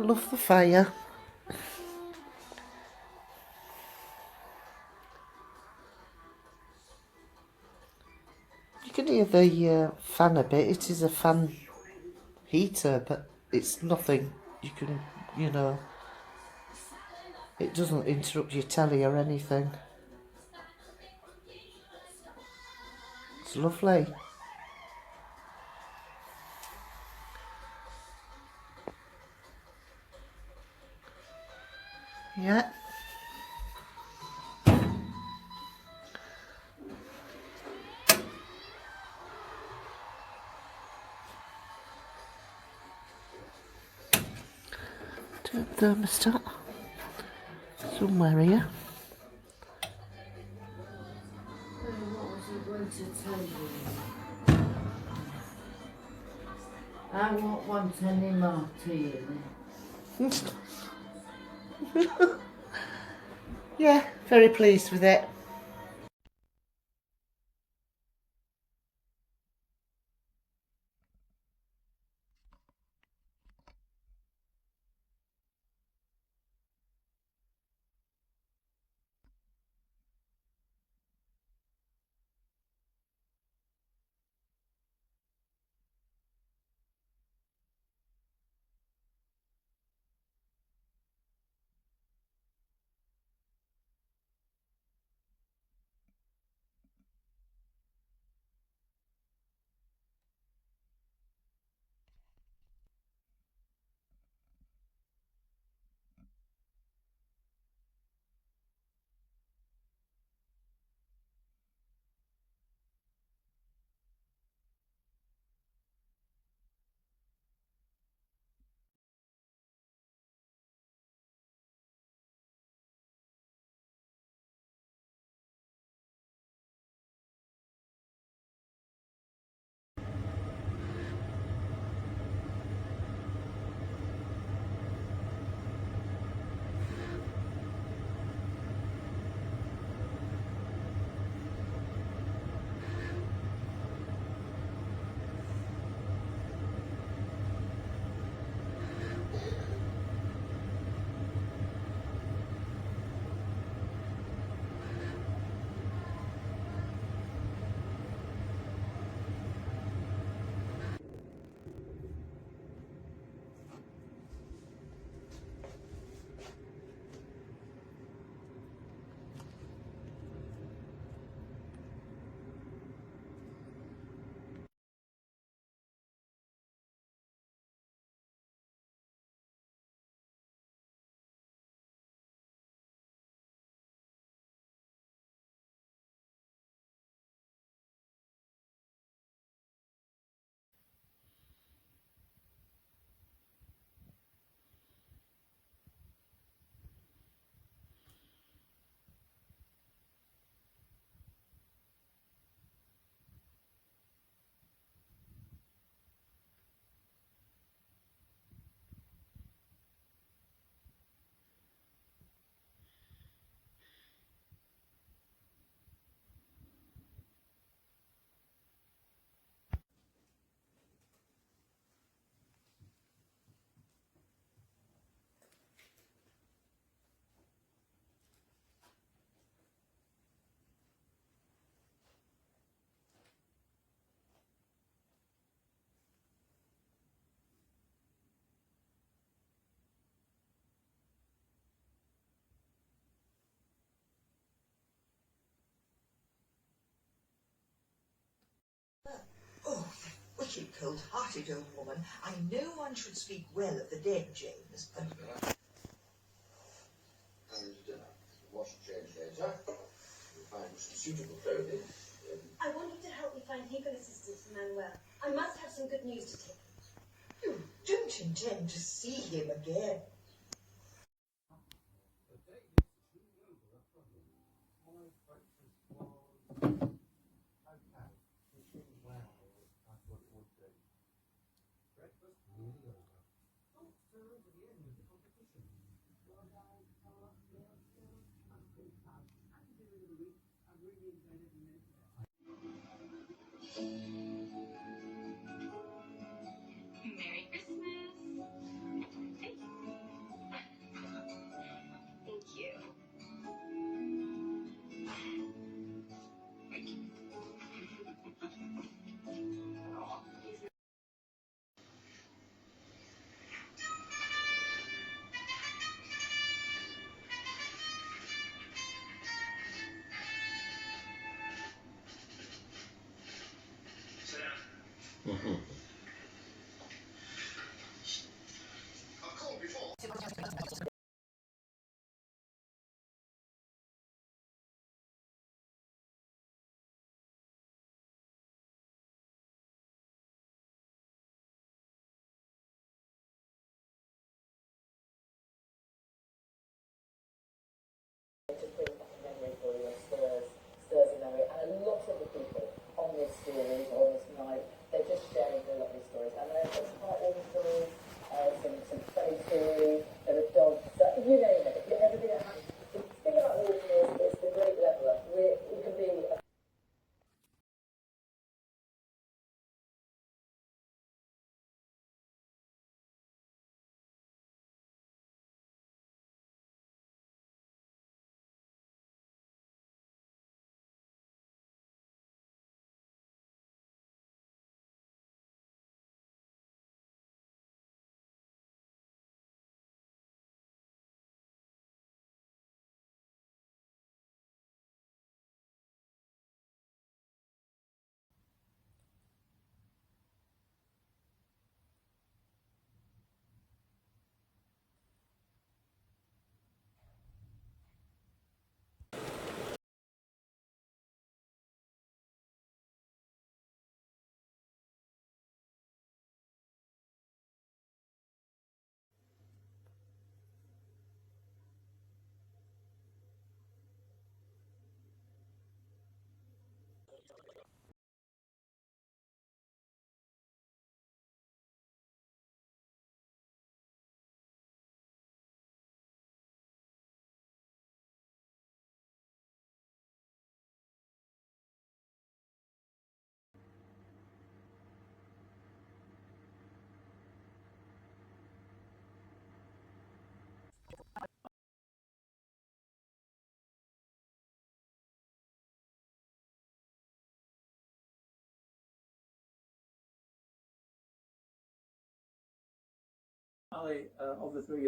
Love the fire. You can hear the fan a bit. It is a fan heater, but it's nothing. You can, you know, it doesn't interrupt your telly or anything. It's lovely. Yeah. Turn the thermostat somewhere here. What was I going to tell you? I won't want any more tea in it. Yeah, very pleased with it. Oh, you wicked cold-hearted old woman. I know one should speak well of the dead, James, but... And dinner. Wash and change later. You'll find some suitable clothing. I want you to help me find legal assistance for Manuel. I must have some good news to take him. You don't intend to see him again. Merry Christmas! Hey. To bring back a memory for you, stirs a memory, and a lot of the people on this series or on this night, they're just sharing their lovely stories, and there's some heartwarming stories, some funny stories, there are dogs, you name it, everything that happens. The thing about walking is the great leveller. We can be Of the three of